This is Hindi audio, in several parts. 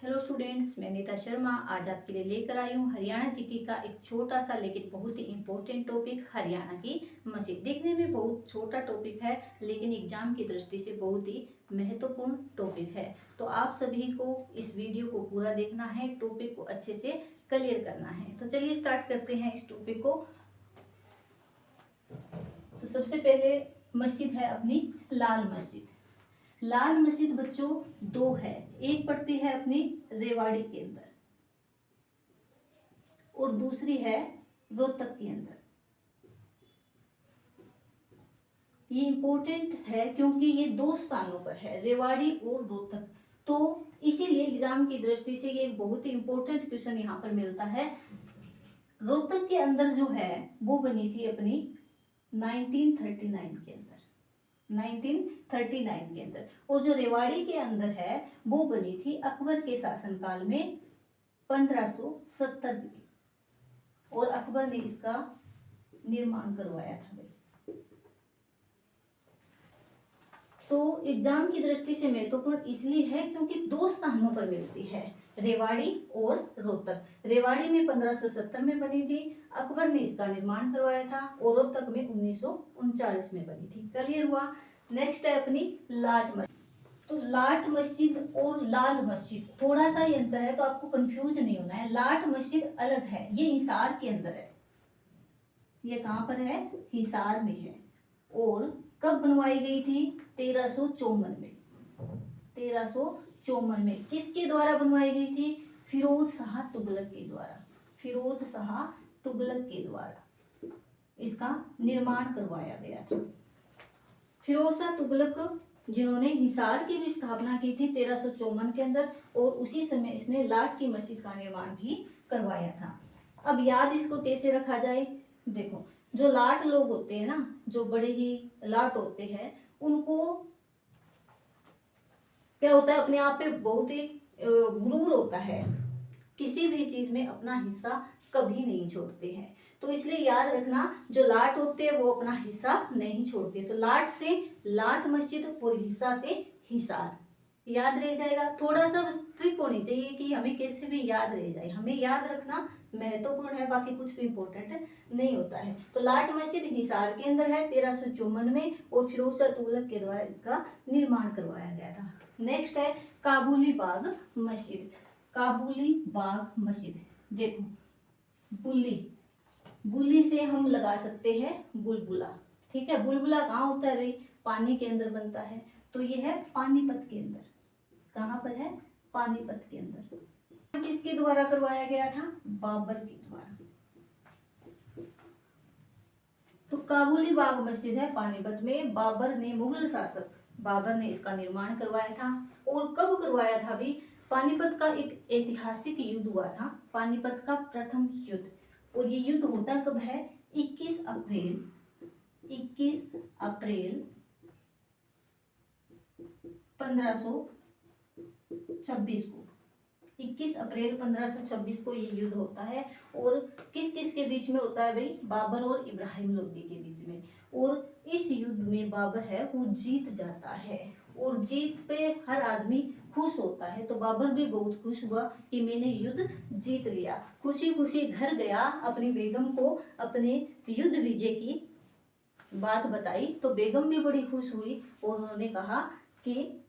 हेलो स्टूडेंट्स, मैं नीता शर्मा आज आपके लिए लेकर आई हूँ हरियाणा जीके का एक छोटा सा लेकिन बहुत ही इम्पोर्टेंट टॉपिक, हरियाणा की मस्जिद। देखने में बहुत छोटा टॉपिक है लेकिन एग्जाम की दृष्टि से बहुत ही महत्वपूर्ण टॉपिक है। तो आप सभी को इस वीडियो को पूरा देखना है, टॉपिक को अच्छे से क्लियर करना है। तो चलिए स्टार्ट करते हैं इस टॉपिक को। तो सबसे पहले मस्जिद है अपनी लाल मस्जिद। लाल मस्जिद बच्चों दो है, एक पड़ती है अपनी रेवाड़ी के अंदर और दूसरी है रोहतक के अंदर। ये इंपॉर्टेंट है क्योंकि ये दो स्थानों पर है, रेवाड़ी और रोहतक। तो इसीलिए एग्जाम की दृष्टि से ये एक बहुत ही इंपॉर्टेंट क्वेश्चन यहाँ पर मिलता है। रोहतक के अंदर जो है वो बनी थी अपनी 1939 के अंदर, 1939 के अंदर। और जो रेवाड़ी के अंदर है वो बनी थी अकबर के शासनकाल में 1570 में, और अकबर ने इसका निर्माण करवाया था। तो एग्जाम की दृष्टि से महत्वपूर्ण इसलिए है क्योंकि दो स्थानों पर मिलती है, रेवाड़ी और रोहतक। रेवाड़ी में 1570 में बनी थी, अकबर ने इसका निर्माण करवाया था, और रोहतक में 1939 में बनी थी। क्लियर हुआ। नेक्स्ट है अपनी लाट मस्जिद। तो लाट मस्जिद और लाल मस्जिद थोड़ा सा ही अंतर है, तो आपको कंफ्यूज नहीं होना है। लाट मस्जिद अलग है, ये हिसार के अंदर है। ये कहाँ पर है? हिसार में है। और कब बनवाई गई थी? 1354 में। 1354 में किसके द्वारा बनवाई गई थी? फिरोज शाह तुगलक के द्वारा। फिरोज शाह तुगलक के द्वारा इसका निर्माण करवाया गया था। फिरोज शाह तुगलक जिन्होंने हिसार की भी स्थापना की थी 1354 के अंदर, और उसी समय इसने लाट की मस्जिद का निर्माण भी करवाया था। अब याद इसको कैसे रखा जाए? देखो, जो लाट लोग होते हैं ना, जो बड़े ही लाट होते हैं, उनको क्या होता है, अपने आप पे बहुत ही गुरूर होता है, किसी भी चीज में अपना हिस्सा कभी नहीं छोड़ते हैं। तो इसलिए याद रखना, जो लाट होते हैं वो अपना हिस्सा नहीं छोड़ते। तो लाट से लाट मस्जिद और हिस्सा से हिसार, याद रह जाएगा। थोड़ा सा ट्रिक होनी चाहिए कि हमें कैसे भी याद रह जाए, हमें याद रखना महत्वपूर्ण है, बाकी कुछ भी इंपॉर्टेंट नहीं होता है। तो लाट मस्जिद हिसार के अंदर है 1354 में, और फिरोज शाह तुगलक के द्वारा इसका निर्माण करवाया गया था। नेक्स्ट है काबुली बाग मस्जिद। काबुली बाग मस्जिद, देखो बुल्ली, बुल्ली से हम लगा सकते हैं बुलबुला। ठीक है, बुलबुला कहाँ होता है भाई? पानी के अंदर बनता है। तो ये है पानीपत के अंदर। कहाँ पर है? पानीपत के अंदर। किसके द्वारा करवाया गया था? बाबर के द्वारा। तो काबुली बाग मस्जिद है पानीपत में, बाबर ने, मुगल शासक बाबर ने इसका निर्माण करवाया था। और कब करवाया था भाई? पानीपत का एक ऐतिहासिक युद्ध हुआ था, पानीपत का प्रथम युद्ध। और ये युद्ध होता कब है? 21 अप्रैल 1526 को। 21 अप्रैल 1526 को ये युद्ध होता है। और किस किस के बीच में होता है भाई? बाबर और इब्राहिम लोदी के बीच में। और इस युद्ध में बाबर है वो जीत जाता है, और जीत पे हर आदमी खुश होता है। तो बाबर भी बहुत खुश हुआ कि मैंने युद्ध जीत लिया। खुशी खुशी घर गया, अपनी बेगम को अपने युद्ध विजय की बात बताई। तो बेगम भी बड़ी खुश हुई, और उन्होंने कहा कि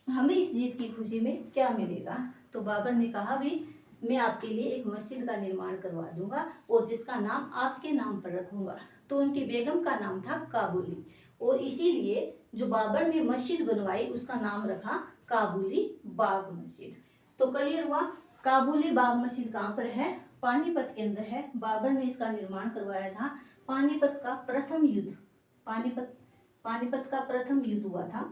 हमें इस जीत की खुशी में क्या मिलेगा? तो बाबर ने कहा भी, मैं आपके लिए एक मस्जिद का निर्माण करवा दूंगा, और जिसका नाम आपके नाम पर रखूंगा। तो उनकी बेगम का नाम था काबुली, और इसीलिए जो बाबर ने मस्जिद बनवाई उसका नाम रखा काबुली बाग मस्जिद। तो क्लियर हुआ। काबुली बाग मस्जिद कहाँ पर है? पानीपत के अंदर है। बाबर ने इसका निर्माण करवाया था। पानीपत का प्रथम युद्ध, पानीपत का प्रथम युद्ध हुआ था।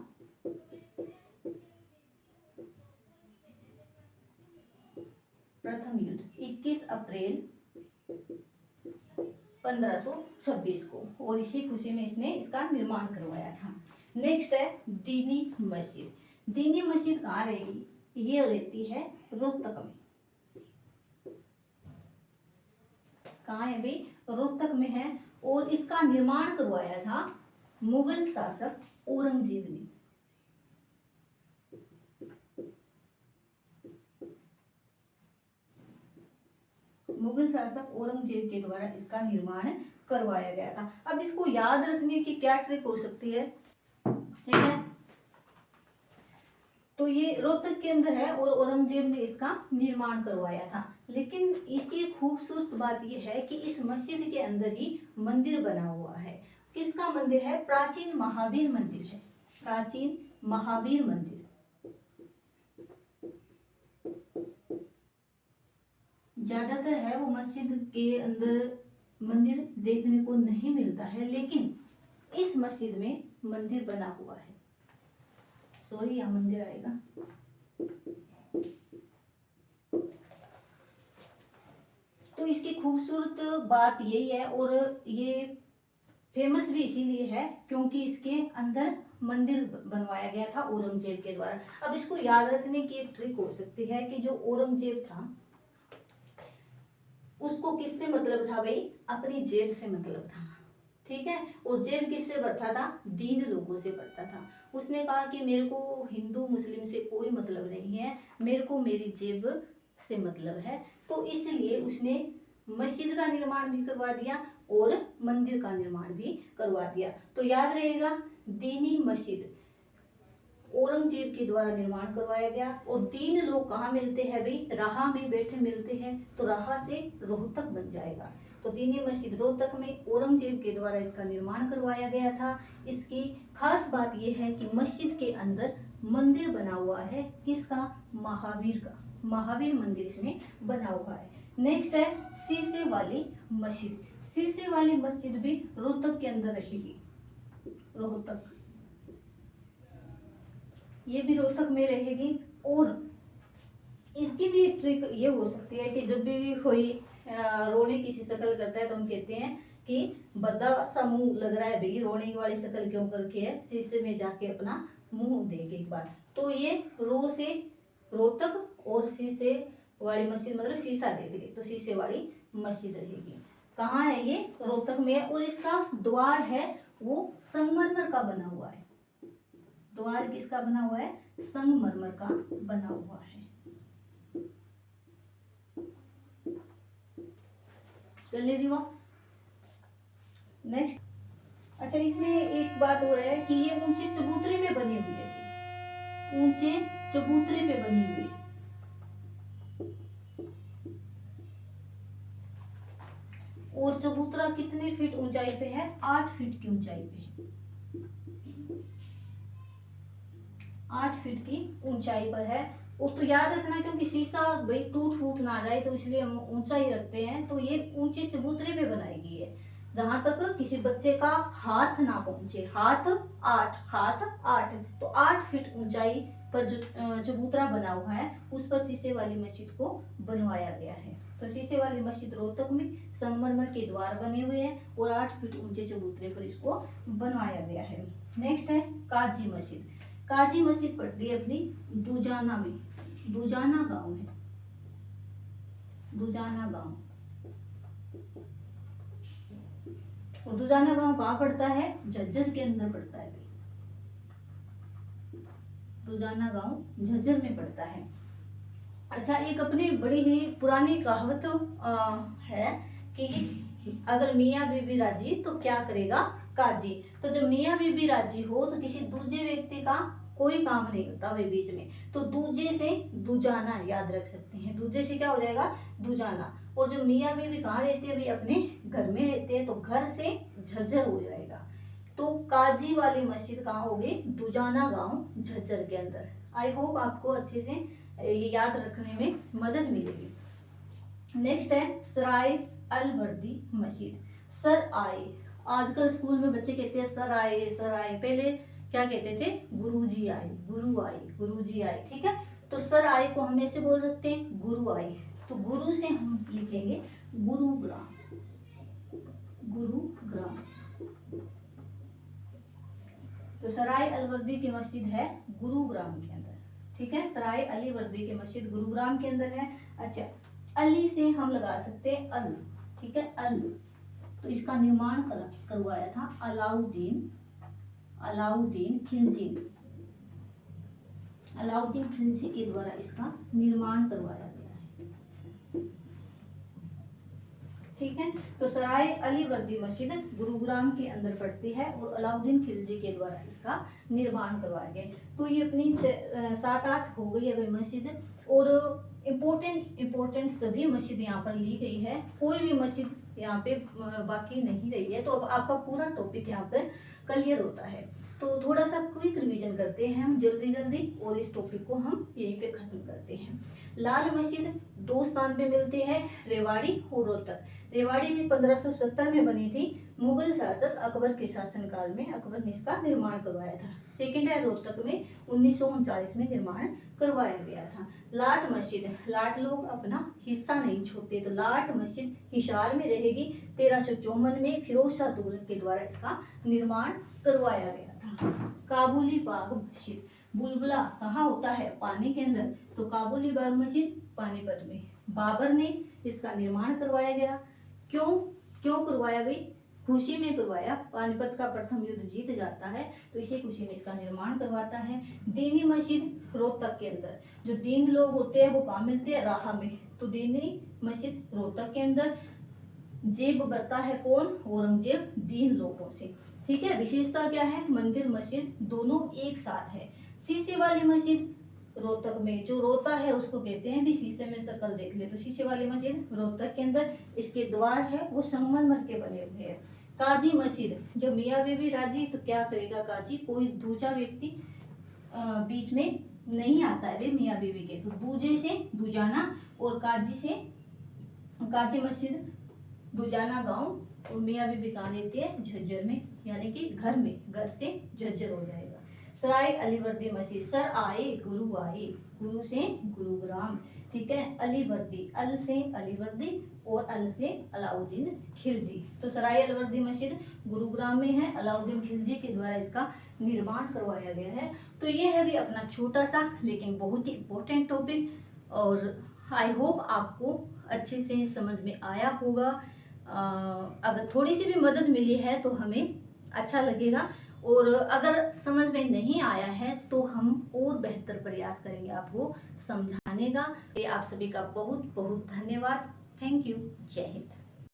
प्रथम युद्ध 21 अप्रैल 1526 को, और इसी खुशी में इसने इसका निर्माण करवाया था। नेक्स्ट है दीनी मस्जिद। दीनी मस्जिद कहाँ रहेगी? ये रहती है रोहतक में। कहाँ है भाई? रोहतक में है। और इसका निर्माण करवाया था मुगल शासक औरंगजेब ने। मुगल शासक औरंगजेब के द्वारा इसका निर्माण करवाया गया था। अब इसको याद रखने की क्या ट्रिक हो सकती है, ठीक है। तो ये रोहतक के अंदर है और औरंगजेब ने इसका निर्माण करवाया था। लेकिन इसकी खूबसूरत बात यह है कि इस मस्जिद के अंदर ही मंदिर बना हुआ है। किसका मंदिर है? प्राचीन महावीर मंदिर है, प्राचीन महावीर मंदिर। ज्यादातर है वो मस्जिद के अंदर मंदिर देखने को नहीं मिलता है, लेकिन इस मस्जिद में मंदिर बना हुआ है। सॉरी, यहाँ मंदिर आएगा। तो इसकी खूबसूरत बात यही है और ये फेमस भी इसीलिए है क्योंकि इसके अंदर मंदिर बनवाया गया था औरंगजेब के द्वारा। अब इसको याद रखने की एक ट्रिक हो सकती है कि जो औरंगजेब था उसको किससे मतलब था भाई? अपनी जेब से मतलब था, ठीक है। और जेब किससे भरता था? दीन लोगों से भरता था। उसने कहा कि मेरे को हिंदू मुस्लिम से कोई मतलब नहीं है, मेरे को मेरी जेब से मतलब है। तो इसलिए उसने मस्जिद का निर्माण भी करवा दिया और मंदिर का निर्माण भी करवा दिया। तो याद रहेगा, दीनी मस्जिद औरंगजेब के द्वारा निर्माण करवाया गया। और दीन लोग कहाँ मिलते हैं भाई? राह में बैठे मिलते हैं, तो राह से रोहतक बन जाएगा। तो दीनी मस्जिद रोहतक में औरंगजेब के द्वारा इसका निर्माण करवाया गया था। इसकी खास बात यह है कि मस्जिद के अंदर मंदिर बना हुआ है, किसका? महावीर का। महावीर मंदिर इसमें बना हुआ है। नेक्स्ट है शीशे वाली मस्जिद। शीशे वाली मस्जिद भी रोहतक के अंदर रहेगी, रोहतक, ये भी रोहतक में रहेगी। और इसकी भी एक ट्रिक ये हो सकती है कि जब भी कोई रोने की सी शक्ल करता है तो हम कहते हैं कि बद्दा सा मुंह लग रहा है भाई, रोने वाली शक्ल क्यों करके है, शीशे में जाके अपना मुंह देख एक बार। तो ये रो से रोहतक और शीशे वाली मस्जिद मतलब शीशा देख ले तो शीशे वाली मस्जिद रहेगी। कहाँ है ये? रोहतक में है। और इसका द्वार है वो संगमरमर का बना हुआ है। द्वार किसका बना हुआ है? संगमरमर का बना हुआ है। चलिए दीवा नेक्स्ट। अच्छा, इसमें एक बात और है कि ये ऊंचे चबूतरे पे बनी हुई है, ऊंचे चबूतरे पे बनी हुई है। और चबूतरा कितने फीट ऊंचाई पे है? 8 फीट की ऊंचाई पे है, 8 फीट की ऊंचाई पर है। और तो याद रखना क्योंकि शीशा भाई टूट फूट ना जाए तो इसलिए हम ऊंचा ही रखते हैं। तो ये ऊंचे चबूतरे पे बनाई गई है जहां तक किसी बच्चे का हाथ ना पहुंचे। हाथ 8, तो 8 फीट ऊंचाई पर जो चबूतरा बना हुआ है उस पर शीशे वाली मस्जिद को बनवाया गया है। तो शीशे वाली मस्जिद रोहतक में संगमरमर के द्वार बने हुए हैं और 8 फीट ऊंचे चबूतरे पर इसको बनवाया गया है। नेक्स्ट है काजी मस्जिद। काजी मस्जिद पड़ती है अपनी दुजाना में, दुजाना गांव है, दुजाना गांव। और दुजाना गांव कहाँ पड़ता है? झज्जर के अंदर पड़ता है। दुजाना गांव झज्जर में पड़ता है। अच्छा, एक अपनी बड़ी ही पुरानी कहावत है कि अगर मियाँ बीबी राजी तो क्या करेगा काजी। तो जब मियाँ बीबी राजी हो तो किसी दूसरे व्यक्ति का कोई काम नहीं होता वे बीच में। तो दूजे से दुजाना याद रख सकते हैं। दूजे से क्या हो जाएगा? दुजाना। और जो मियाँ बीबी कहाँ रहते हैं? भी अपने घर में रहते हैं, तो घर से झज्जर हो जाएगा। तो काजी वाली मस्जिद कहाँ होगी? दुजाना गांव झज्जर के अंदर। आई होप आपको अच्छे से ये याद रखने में मदद मिलेगी। नेक्स्ट है सराय अलवर्दी मस्जिद। सर आए, आजकल स्कूल में बच्चे कहते हैं सर आए सर आए, पहले क्या कहते थे? गुरुजी आए, गुरु आए, गुरुजी आए, ठीक है। तो सर आए को हम ऐसे बोल सकते हैं गुरु आए। तो गुरु से हम लिखेंगे गुरुग्राम, गुरुग्राम। तो सराय अलवर्दी की मस्जिद है गुरुग्राम के अंदर, ठीक है। सराय अली वर्दी की मस्जिद गुरुग्राम के अंदर है। अच्छा, अली से हम लगा सकते हैं अल, ठीक है, अल। तो इसका निर्माण करवाया था अलाउद्दीन, अलाउद्दीन खिलजी, अलाउद्दीन खिलजी के द्वारा इसका निर्माण करवाया गया है। ठीक है। तो सराय अली वर्दी मस्जिद गुरुग्राम के अंदर पड़ती है और अलाउद्दीन खिलजी के द्वारा इसका निर्माण करवाया गया। तो ये अपनी 7-8 हो गई है मस्जिद। और इम्पोर्टेंट सभी मस्जिद यहाँ पर ली गई है, कोई भी मस्जिद यहाँ पे बाकी नहीं रही है। तो अब आपका पूरा टॉपिक यहाँ पर क्लियर होता है। तो थोड़ा सा क्विक रिवीजन करते हैं हम जल्दी जल्दी, और इस टॉपिक को हम यहीं पे खत्म करते हैं। लाल मस्जिद 2 स्थान पे मिलती है, रेवाड़ी और रोहतक। रेवाड़ी भी 1570 में बनी थी, मुगल शासक अकबर के शासनकाल में अकबर ने इसका निर्माण करवाया था। सेकेंड है रोहतक में 1939 में निर्माण करवाया गया था। लाट मस्जिद, लाट लोग अपना हिस्सा नहीं छोड़ते, तो लाट मस्जिद हिसार में रहेगी। 1354 में फिरोज शाह तुगलक के द्वारा इसका निर्माण करवाया गया था। काबुली बाग मस्जिद, बुलबुला कहाँ होता है? पानी के अंदर। तो काबुली बाग मस्जिद पानीपत में बाबर ने इसका निर्माण करवाया गया। क्यों करवाया भाई? खुशी में करवाया। पानीपत का प्रथम युद्ध जीत जाता है तो इसी खुशी में इसका निर्माण करवाता है। दीनी मस्जिद रोहतक के अंदर, जो दीन लोग होते हैं वो कहाँ मिलते हैं? राह में। तो दीनी मस्जिद रोहतक के अंदर। जेब बरता है कौन? औरंगजेब दीन लोगों से। ठीक है। विशेषता क्या है? मंदिर मस्जिद दोनों एक साथ है। शीशे वाली मस्जिद रोहतक में, जो रोता है उसको कहते हैं भी शीशे में शक्ल देख ले, तो शीशे वाली मस्जिद रोहतक के अंदर। इसके द्वार है वो संगमरमर के बने हुए हैं। काजी मस्जिद, जो मियाँ बीवी राजी, तो क्या करेगा काजी? कोई दूसरा व्यक्ति बीच में नहीं आता है वे मियाँ बीवी के, तो दूजे से दुजाना और काजी से काजी मस्जिद दुजाना गांव, और मियाँ बीवी कहाँ रहती है? झज्जर में, यानी कि घर में, घर से झज्जर हो जाएगा। सराय अलीवर्दी मस्जिद, सर आए गुरु आए, गुरु से गुरुग्राम। ठीक है। अलीवर्दी, अल से अलीवर्दी और अल से अलाउद्दीन खिलजी। तो सराय अलीवर्दी मस्जिद गुरुग्राम में है, अलाउद्दीन खिलजी के द्वारा इसका निर्माण करवाया गया है। तो ये है भी अपना छोटा सा लेकिन बहुत ही इम्पोर्टेंट टॉपिक, और आई होप आपको अच्छे से समझ में आया होगा। अगर थोड़ी सी भी मदद मिली है तो हमें अच्छा लगेगा, और अगर समझ में नहीं आया है तो हम और बेहतर प्रयास करेंगे आपको समझाने का। ये आप सभी का बहुत बहुत धन्यवाद। Thank you. जय हिंद।